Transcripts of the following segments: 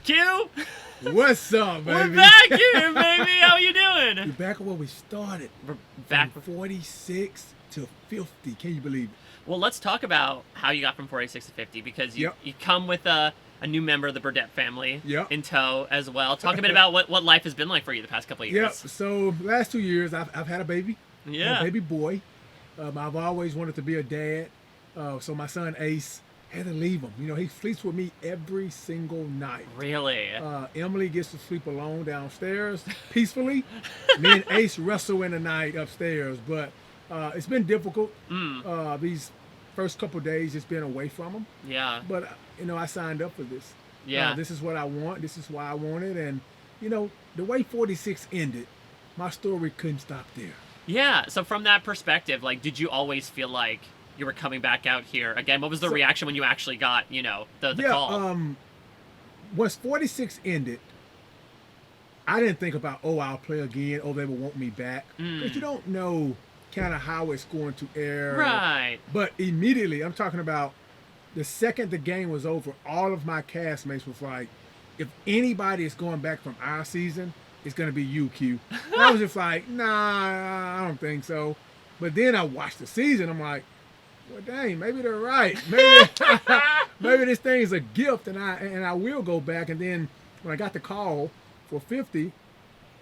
Q, What's up, baby? we're back here, baby. How you doing? We're back where we started. We're back. From 46 to 50. Can you believe it? Well, let's talk about how you got from 46 to 50 because you come with a new member of the Burdette family in tow as well. Talk a bit about what life has been like for you the past couple of years. Yep. So last 2 years, I've had a baby. Yeah. A baby boy. I've always wanted to be a dad. So my son Ace had to leave him. You know, he sleeps with me every single night. Really? Emily gets to sleep alone downstairs peacefully. Me and Ace wrestle in the night upstairs. But it's been difficult. These first couple days, just being away from him. Yeah. But, you know, I signed up for this. Yeah. This is what I want. This is why I want it. And, you know, the way 46 ended, my story couldn't stop there. Yeah. So from that perspective, like, did you always feel like you were coming back out here again? What was the reaction when you actually got, you know, the call? Once 46 ended, I didn't think about, oh, I'll play again, oh, they will want me back. Because you don't know kind of how it's going to air. Right. But immediately, I'm talking about the second the game was over, all of my castmates was like, if anybody is going back from our season, it's going to be you, Q. And I was just like, nah, I don't think so. But then I watched the season, I'm like, well, dang, maybe they're right. Maybe this thing's a gift, and I will go back. And then when I got the call for 50,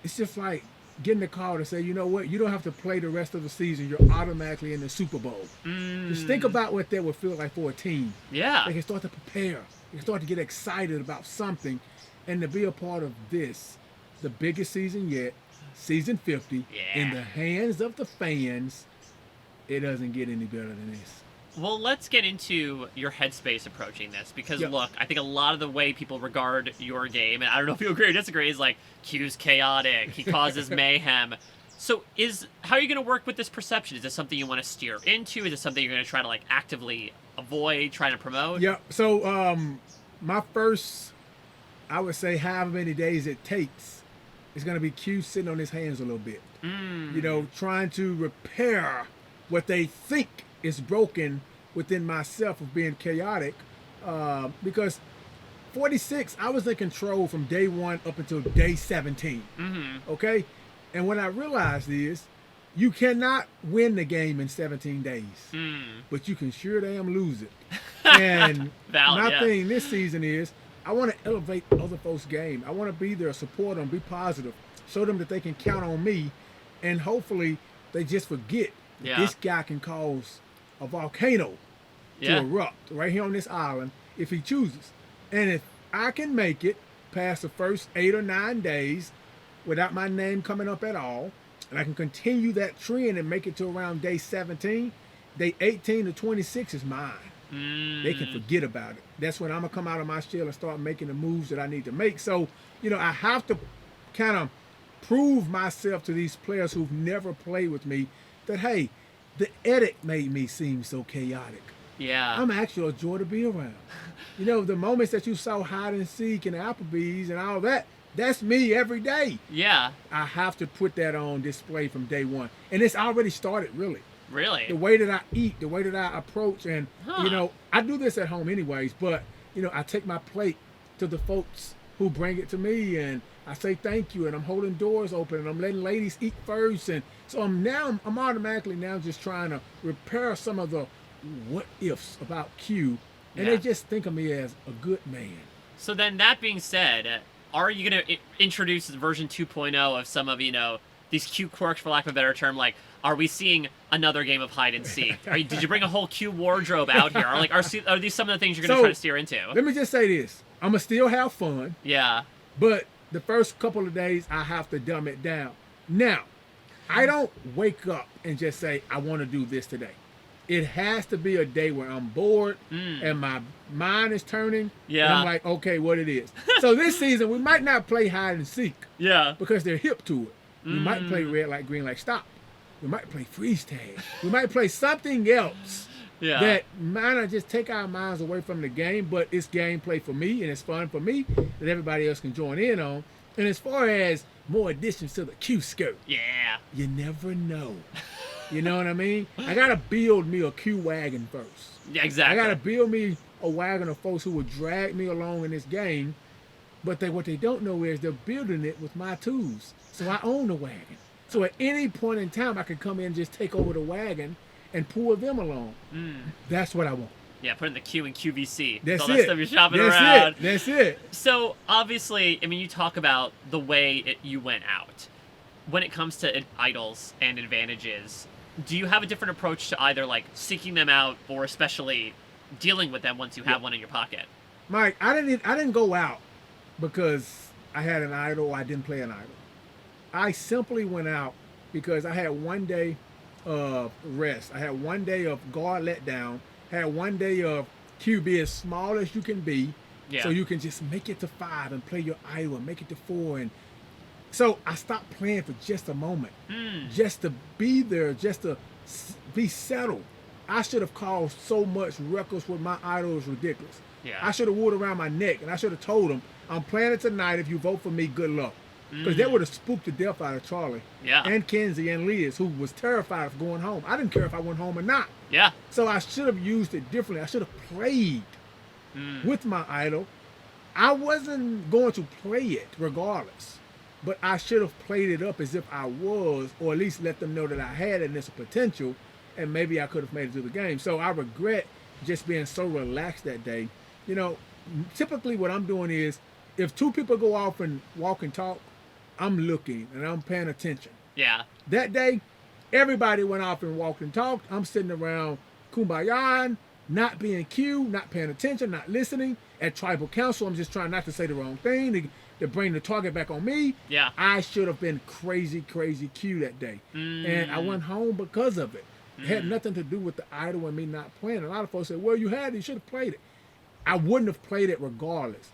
it's just like getting the call to say, you know what, you don't have to play the rest of the season. You're automatically in the Super Bowl. Just think about what that would feel like for a team. Yeah. They can start to prepare. They can start to get excited about something, and to be a part of this, the biggest season yet, season 50, in the hands of the fans. It doesn't get any better than this. Well, let's get into your headspace approaching this because, look, I think a lot of the way people regard your game, and I don't know if you agree or disagree, is like, Q's chaotic, he causes mayhem. So how are you going to work with this perception? Is this something you want to steer into? Is it something you're going to try to, like, actively avoid, trying to promote? Yeah, so my first, I would say, however many days it takes, is going to be Q sitting on his hands a little bit. You know, trying to repair what they think is broken within myself of being chaotic, because 46, I was in control from day 1 up until day 17. Okay, and what I realized is you cannot win the game in 17 days, but you can sure damn lose it. And my thing this season is I want to elevate other folks' game. I want to be there, support them, be positive, show them that they can count on me, and hopefully they just forget this guy can cause a volcano to erupt right here on this island if he chooses. And if I can make it past the first 8 or 9 days without my name coming up at all, and I can continue that trend and make it to around day 17, day 18 to 26 is mine. They can forget about it. That's when I'm going to come out of my shell and start making the moves that I need to make. So, you know, I have to kind of prove myself to these players who've never played with me that, hey, the edit made me seem so chaotic. Yeah. I'm actually a joy to be around. You know, the moments that you saw hide and seek and Applebee's and all that, that's me every day. Yeah. I have to put that on display from day 1. And it's already started, really. Really? The way that I eat, the way that I approach, and, you know, I do this at home anyways, but, you know, I take my plate to the folks who bring it to me, and I say thank you, and I'm holding doors open, and I'm letting ladies eat first, and so I'm automatically now just trying to repair some of the what ifs about Q, and they just think of me as a good man. So then, that being said, are you going to introduce version 2.0 of some of, you know, these Q quirks, for lack of a better term? Like, are we seeing another game of hide and seek? Did you bring a whole Q wardrobe out here? Or like, are these some of the things you're going to try to steer into? Let me just say this: I'm gonna still have fun. Yeah. But the first couple of days, I have to dumb it down. Now, I don't wake up and just say, I want to do this today. It has to be a day where I'm bored and my mind is turning. Yeah. And I'm like, okay, what it is. So this season, we might not play hide and seek. Yeah. Because they're hip to it. We might play red light, green light, stop. We might play freeze tag. We might play something else that might not just take our minds away from the game, but it's gameplay for me and it's fun for me that everybody else can join in on. And as far as more additions to the Q skirt, you never know. You know what I mean? I got to build me a Q wagon first. Yeah, exactly. I got to build me a wagon of folks who will drag me along in this game But what they don't know is they're building it with my tools. So I own the wagon. So at any point in time, I can come in and just take over the wagon and pull them along. That's what I want. Yeah, put in the Q and QVC. That's all it. that stuff you're shopping That's around. it. That's it. So obviously, I mean, you talk about the way you went out. When it comes to idols and advantages, do you have a different approach to either like seeking them out or especially dealing with them once you have one in your pocket? Mike, I didn't go out because I had an idol or I didn't play an idol. I simply went out because I had one day of rest. I had one day of guard letdown. I had one day of Q be as small as you can be, so you can just make it to 5 and play your idol and make it to 4. And so I stopped playing for just a moment, just to be there, just to be settled. I should have caused so much ruckus with my idol. It was ridiculous. Yeah. I should have wore it around my neck, and I should have told him, I'm playing it tonight. If you vote for me, good luck. Because that would have spooked the death out of Charlie and Kenzie and Liz, who was terrified of going home. I didn't care if I went home or not. Yeah. So I should have used it differently. I should have played with my idol. I wasn't going to play it regardless, but I should have played it up as if I was, or at least let them know that I had it and there's a potential, and maybe I could have made it to the game. So I regret just being so relaxed that day. You know, typically what I'm doing is, if 2 people go off and walk and talk, I'm looking and I'm paying attention. Yeah. That day, everybody went off and walked and talked. I'm sitting around kumbayaing, not being Q, not paying attention, not listening. At tribal council, I'm just trying not to say the wrong thing to bring the target back on me. Yeah. I should have been crazy Q that day. And I went home because of it. It had nothing to do with the idol and me not playing. A lot of folks said, well, you should have played it. I wouldn't have played it regardless.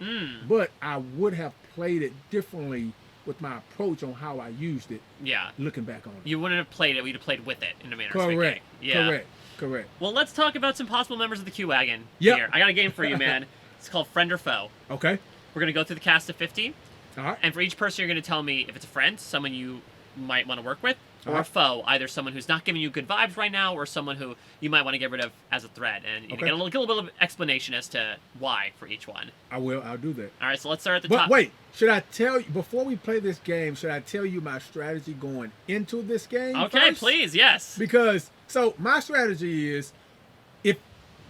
But I would have played it differently with my approach on how I used it. Yeah. Looking back on it. You wouldn't have played it. You'd have played with it in a manner of speaking. Yeah. Correct. Well, let's talk about some possible members of the Q Wagon Yep. here. I got a game for you, man. It's called Friend or Foe. Okay. We're going to go through the cast of 50. All right. And for each person, you're going to tell me if it's a friend, someone you might want to work with, or a Uh-huh. foe, either someone who's not giving you good vibes right now, or someone who you might want to get rid of as a threat. And you Okay. get a little bit of explanation as to why for each one. I'll do that. All right, so let's start at the But top. wait, should I tell you, before we play this game, should I tell you my strategy going into this game Okay, first? please, yes. Because, so my strategy is, if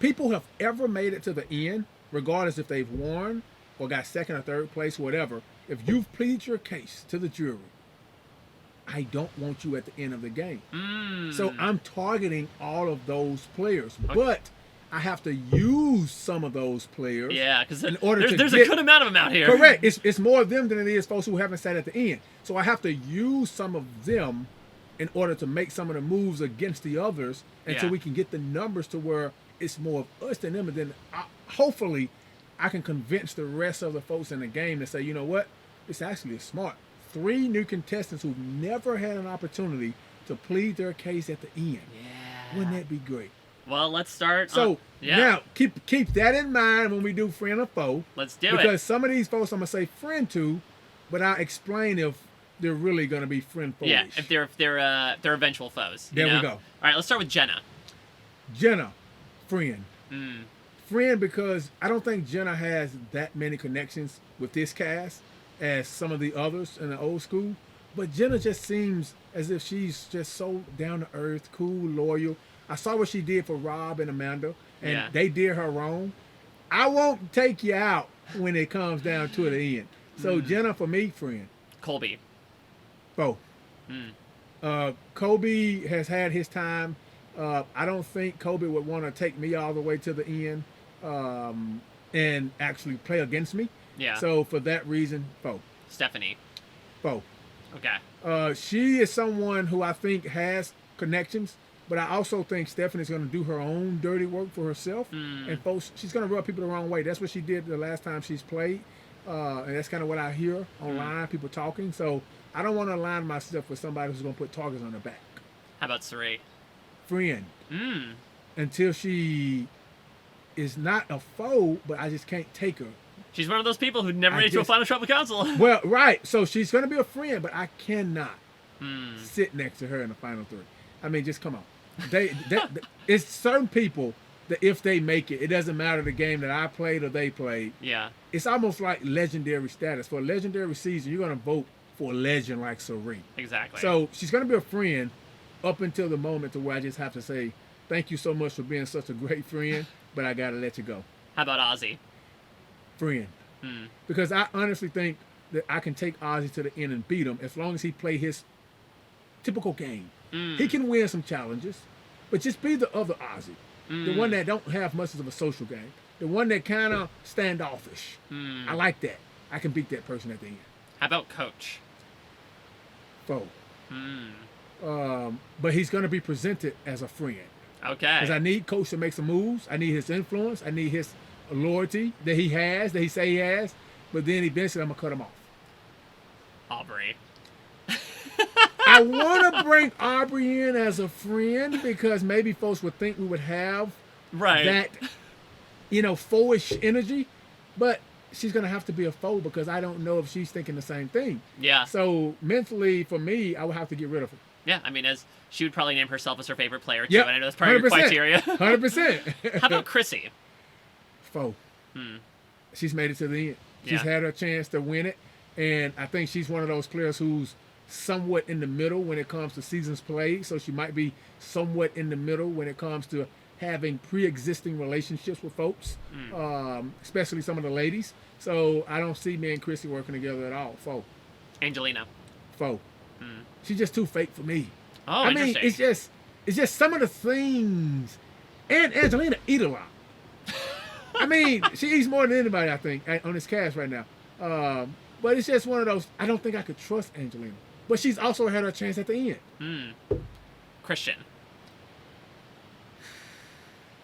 people have ever made it to the end, regardless if they've won or got second or third place, whatever, if you've pleaded your case to the jury, I don't want you at the end of the game. So I'm targeting all of those players, but I have to use some of those players. Yeah, because in order to there's get, a good amount of them out here. Correct. It's more of them than it is folks who haven't sat at the end. So I have to use some of them in order to make some of the moves against the others until we can get the numbers to where it's more of us than them. And then hopefully I can convince the rest of the folks in the game to say, you know what? It's actually smart. 3 new contestants who've never had an opportunity to plead their case at the end. Yeah. Wouldn't that be great? Well, let's start. So now keep that in mind when we do friend or foe. Let's do it. Because some of these folks I'm gonna say friend to, but I'll explain if they're really gonna be friend foes. Yeah, if they're eventual foes. There we go. All right, let's start with Jenna. Jenna, friend. Friend because I don't think Jenna has that many connections with this cast as some of the others in the old school. But Jenna just seems as if she's just so down to earth, cool, loyal. I saw what she did for Rob and Amanda, and they did her wrong. I won't take you out when it comes down to the end. So Jenna, for me, friend. Colby. Foe. Kobe has had his time. I don't think Kobe would want to take me all the way to the end and actually play against me. Yeah. So for that reason, foe. Stephanie. Foe. Okay. She is someone who I think has connections, but I also think Stephanie's going to do her own dirty work for herself. And folks, she's going to rub people the wrong way. That's what she did the last time she's played. And that's kind of what I hear online, people talking. So I don't want to align myself with somebody who's going to put targets on her back. How about Saray? Friend. Until she is not a foe, but I just can't take her. She's one of those people who never made it to a final tribal council. Well, right. So she's going to be a friend, but I cannot sit next to her in the final 3. I mean, just come on. It's certain people if they make it. It doesn't matter the game that I played or they played. Yeah. It's almost like legendary status. For a legendary season, you're going to vote for a legend like Sari. Exactly. So she's going to be a friend up until the moment to where I just have to say, thank you so much for being such a great friend, but I got to let you go. How about Ozzy? Friend. Because I honestly think that I can take Ozzy to the end and beat him as long as he play his typical game. He can win some challenges, but just be the other Ozzy. The one that don't have much of a social game. The one that kind of standoffish. I like that. I can beat that person at the end. How about Coach? Foe. But he's going to be presented as a friend. Okay. Because I need Coach to make some moves. I need his influence. I need his loyalty that he has, that he say he has. But then eventually I'm going to cut him off. Aubrey. I want to bring Aubrey in as a friend because maybe folks would think we would have that, foe-ish energy. But she's going to have to be a foe because I don't know if she's thinking the same thing. Yeah. So mentally, for me, I would have to get rid of her. Yeah, I mean, as she would probably name herself as her favorite player, too. Yep. And I know that's part of your criteria. 100%. How about Chrissy? Foe. She's made it to the end. She's had her chance to win it. And I think she's one of those players who's somewhat in the middle when it comes to seasons played. So she might be somewhat in the middle when it comes to having pre-existing relationships with folks, especially some of the ladies. So I don't see me and Chrissy working together at all. Foe. Angelina. Foe. She's just too fake for me. Oh, I mean, it's just some of the things. And Angelina eat a lot. I mean, she eats more than anybody, I think, on this cast right now. But it's just one of those, I don't think I could trust Angelina. But she's also had her chance at the end. Christian.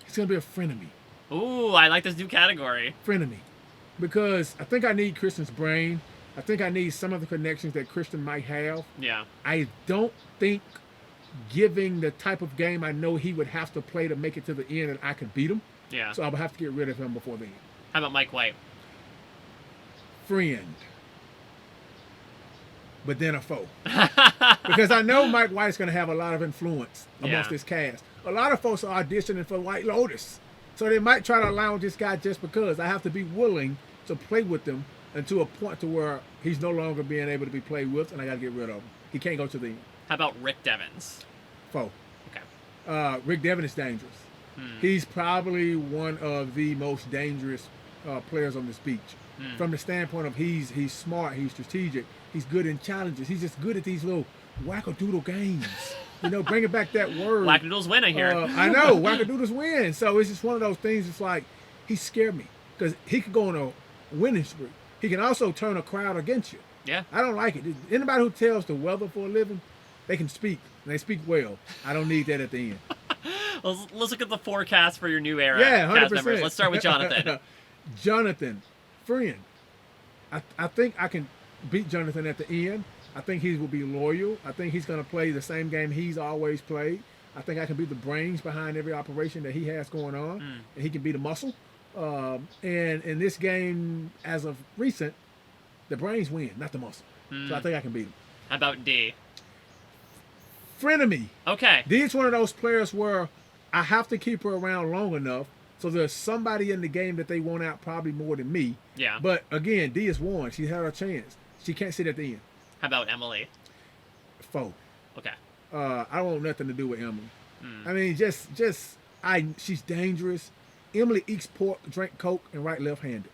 He's going to be a frenemy. Ooh, I like this new category. Frenemy. Because I think I need Christian's brain. I think I need some of the connections that Christian might have. Yeah. I don't think giving the type of game I know he would have to play to make it to the end and I could beat him. Yeah. So I would have to get rid of him before the end. How about Mike White? Friend. But then a foe. Because I know Mike White's going to have a lot of influence amongst this cast. A lot of folks are auditioning for White Lotus. So they might try to allow this guy just because. I have to be willing to play with him until a point to where he's no longer being able to be played with, and I got to get rid of him. He can't go to the end. How about Rick Devens? Foe. Okay. Rick Devens is dangerous. He's probably one of the most dangerous players on this beach. From the standpoint of he's smart, he's strategic, he's good in challenges. He's just good at these little wackadoodle games. Bringing back that word. Wackadoodles win, I hear. I know, wackadoodles win. So it's just one of those things. It's like he scared me because he could go on a winning spree. He can also turn a crowd against you. Yeah. I don't like it. Anybody who tells the weather for a living, they can speak. And they speak well. I don't need that at the end. Let's look at the forecast for your new era. Yeah, 100%. Cast members. Let's start with Jonathan. Jonathan, friend. I think I can beat Jonathan at the end. I think he will be loyal. I think he's going to play the same game he's always played. I think I can be the brains behind every operation that he has going on. And he can be the muscle. And in this game, as of recent, the brains win, not the muscle. So I think I can beat him. How about D? Frenemy. Okay. D is one of those players where I have to keep her around long enough so there's somebody in the game that they want out probably more than me. Yeah. But again, D is one. She had her chance. She can't sit at the end. How about Emily? Foe. Okay. I don't want nothing to do with Emily. I mean, she's dangerous. Emily eats pork, drink Coke, and right left-handed.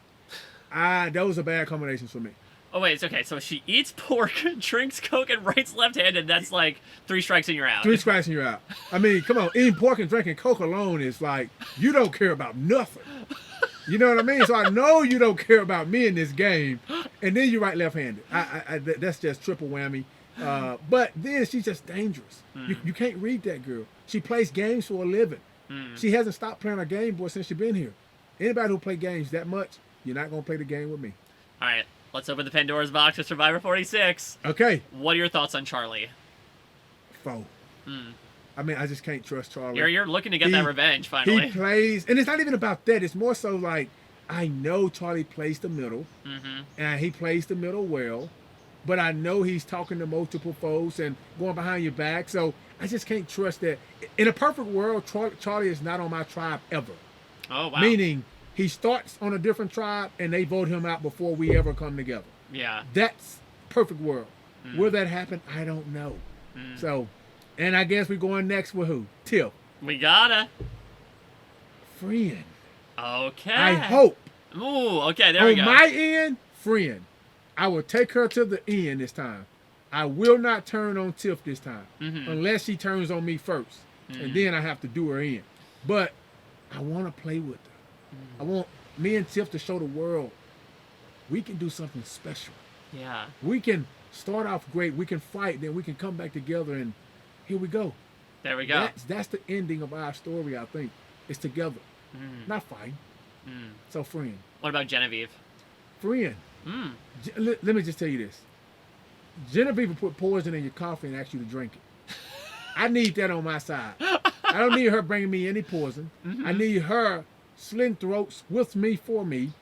Those are bad combinations for me. Oh, wait, it's okay. So she eats pork, drinks Coke, and writes left-handed. That's like 3 strikes and you're out. 3 strikes and you're out. I mean, come on. Eating pork and drinking Coke alone is like, you don't care about nothing. You know what I mean? So I know you don't care about me in this game. And then you write left-handed. That's just triple whammy. But then she's just dangerous. You can't read that girl. She plays games for a living. She hasn't stopped playing her game, boy, since she's been here. Anybody who play games that much, you're not going to play the game with me. All right. Let's open the Pandora's box of Survivor 46. Okay. What are your thoughts on Charlie? Foe. I mean, I just can't trust Charlie. You're looking to get that revenge, finally. He plays, and it's not even about that. It's more so like, I know Charlie plays the middle, and he plays the middle well, but I know he's talking to multiple folks and going behind your back. So I just can't trust that. In a perfect world, Charlie is not on my tribe ever. Oh, wow. Meaning he starts on a different tribe and they vote him out before we ever come together. Yeah. That's perfect world. Will that happen? I don't know. So, and I guess we're going next with who? Tiff. We gotta. Friend. Okay. I hope. Ooh, okay, there we go. On my end, friend. I will take her to the end this time. I will not turn on Tiff this time. Unless she turns on me first. And then I have to do her in. But I want to play with her. I want me and Tiff to show the world we can do something special. Yeah. We can start off great. We can fight. Then we can come back together and here we go. There we go. That's the ending of our story, I think. It's together. Not fighting. So friend. What about Genevieve? Friend. Let me just tell you this. Genevieve will put poison in your coffee and ask you to drink it. I need that on my side. I don't need her bringing me any poison. I need her slitting throats with me, for me.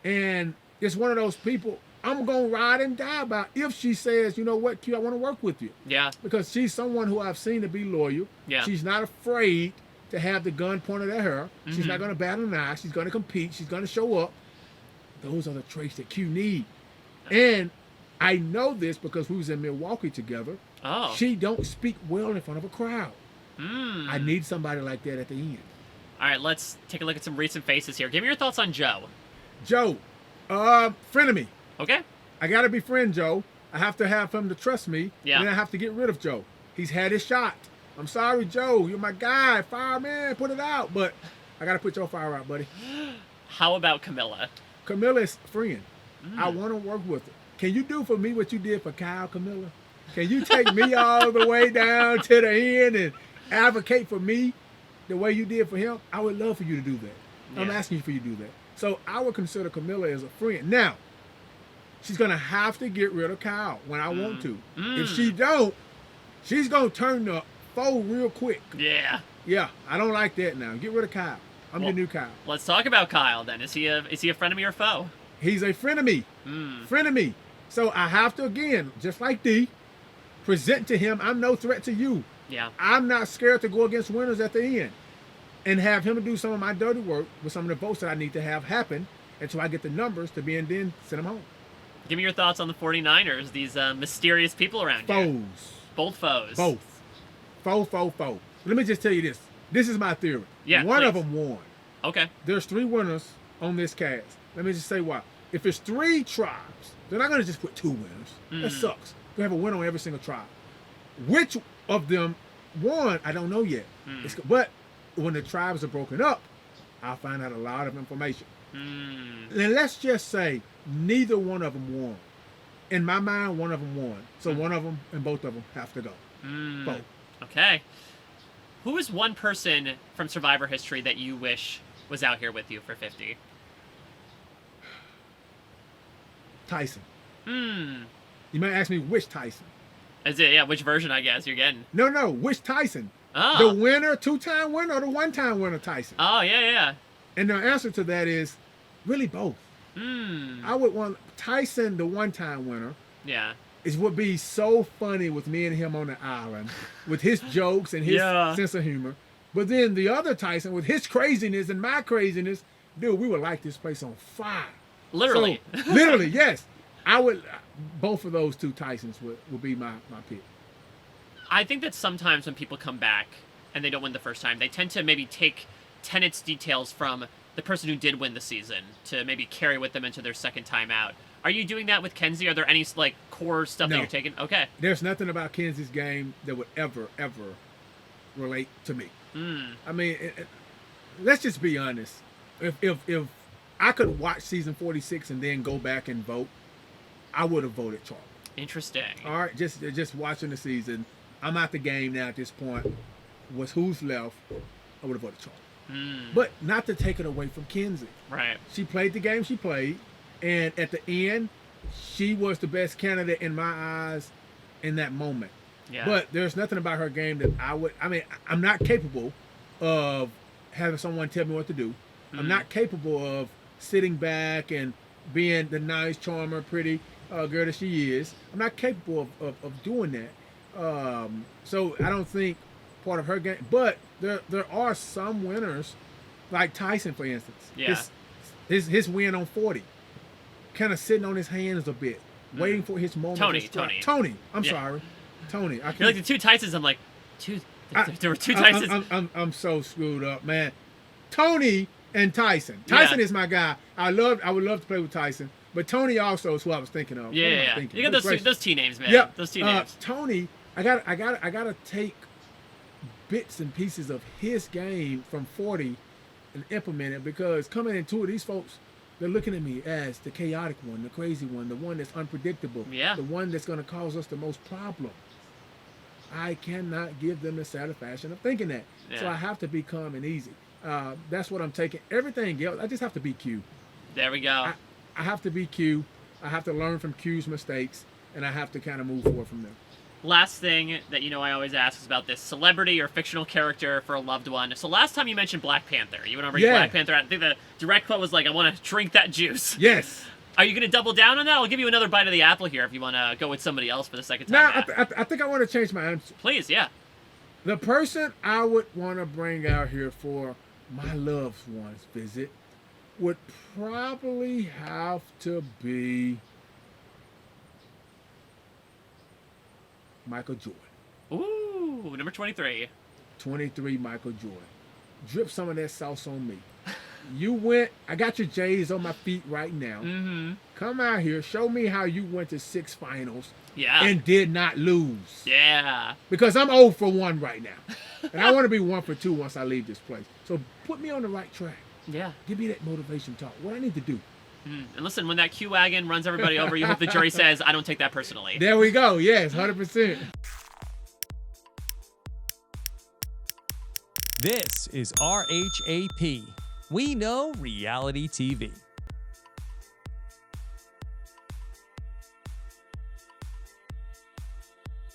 And it's one of those people I'm going to ride and die about if she says, you know what, Q, I want to work with you. Yeah. Because she's someone who I've seen to be loyal. Yeah. She's not afraid to have the gun pointed at her. She's not going to bat an eye. She's going to compete. She's going to show up. Those are the traits that Q need. And I know this because we was in Milwaukee together. Oh. She don't speak well in front of a crowd. I need somebody like that at the end. All right, let's take a look at some recent faces here. Give me your thoughts on Joe. Joe, friend of me. Okay. I got to befriend Joe. I have to have him to trust me. Yeah. And then I have to get rid of Joe. He's had his shot. I'm sorry, Joe. You're my guy. Fireman, put it out. But I got to put your fire out, buddy. How about Camilla? Camilla's friend. I want to work with her. Can you do for me what you did for Kyle, Camilla? Can you take me all the way down to the end and advocate for me the way you did for him? I would love for you to do that. I'm asking you for you to do that. So I would consider Camilla as a friend. Now, she's going to have to get rid of Kyle when I want to. If she don't, she's going to turn the foe real quick. Yeah. Yeah, I don't like that now. Get rid of Kyle. I'm the new Kyle. Let's talk about Kyle then. Is he a friend of me or foe? He's a friend of me. Friend of me. So I have to, again, just like D, present to him, I'm no threat to you. Yeah. I'm not scared to go against winners at the end and have him do some of my dirty work with some of the votes that I need to have happen until I get the numbers to be and then send them home. Give me your thoughts on the 49ers, these mysterious people around here. Foes. Both foes. Both. Foe. Let me just tell you this. This is my theory. Yeah, One of please. them won. Okay. There's 3 winners on this cast. Let me just say why. If it's 3 tribes, they're not going to just put 2 winners. That sucks. They have a winner on every single tribe. Which of them won, I don't know yet. But when the tribes are broken up, I'll find out a lot of information. And let's just say neither one of them won. In my mind, one of them won. So one of them and both of them have to go. Both. Okay. Who is one person from Survivor history that you wish was out here with you for 50? Tyson. You might ask me which Tyson. Is it, yeah, which version, I guess, you're getting? No, which Tyson? Oh. The winner, 2-time winner, or the 1-time winner Tyson? Oh, yeah. And the answer to that is really both. I would want Tyson, the 1-time winner. Yeah. It would be so funny with me and him on the island, with his jokes and his sense of humor. But then the other Tyson, with his craziness and my craziness, dude, we would light this place on fire. Literally. So, literally, yes. I would. Both of those 2 Tysons would be my pick. I think that sometimes when people come back and they don't win the first time, they tend to maybe take tenets details from the person who did win the season to maybe carry with them into their second time out. Are you doing that with Kenzie? Are there any like core stuff that you're taking? Okay. There's nothing about Kenzie's game that would ever relate to me. I mean, let's just be honest. If I could watch season 46 and then go back and vote, I would have voted Charlie. Interesting. All right, just watching the season. I'm out the game now at this point. Was who's left? I would have voted Charlie. But not to take it away from Kenzie. Right. She played the game she played, and at the end, she was the best candidate in my eyes in that moment. Yeah. But there's nothing about her game that I'm not capable of having someone tell me what to do. I'm not capable of sitting back and being the nice, charmer, pretty. girl that she is. I'm not capable of doing that. So I don't think part of her game. But there are some winners, like Tyson, for instance. Yeah. His win on 40, kind of sitting on his hands a bit, waiting for his moment. Tony. I'm sorry. Tony. You're like the two Tysons. I'm like, there were two Tysons. I'm so screwed up, man. Tony and Tyson. Tyson is my guy. I would love to play with Tyson, but Tony also is who I was thinking of. Yeah. You got those T names, man. Yep. Those T names. Tony, I gotta take bits and pieces of his game from 40 and implement it, because coming into it, these folks, they're looking at me as the chaotic one, the crazy one, the one that's unpredictable, the one that's going to cause us the most problem. I cannot give them the satisfaction of thinking that. So I have to be calm and easy. That's what I'm taking. Everything else, I just have to be Q. There we go. I have to be Q. I have to learn from Q's mistakes, and I have to kind of move forward from there. Last thing that I always ask is about this celebrity or fictional character for a loved one. So last time you mentioned Black Panther. You went over to Black Panther. I think the direct quote was like, I want to drink that juice. Yes. Are you going to double down on that? I'll give you another bite of the apple here if you want to go with somebody else for the second time. No, I think I want to change my answer. Please, yeah. The person I would want to bring out here for my loved one's visit would probably have to be Michael Jordan. Ooh, number 23. 23, Michael Jordan. Drip some of that sauce on me. You went, I got your J's on my feet right now. Mm-hmm. Come out here, show me how you went to 6 finals and did not lose. Yeah. Because I'm 0 for 1 right now. And I want to be 1 for 2 once I leave this place. So put me on the right track. Yeah. Give me that motivation talk. What I need to do. And listen, when that Q wagon runs everybody over, you hope the jury says, I don't take that personally. There we go. Yes, 100%. This is RHAP. We know reality TV.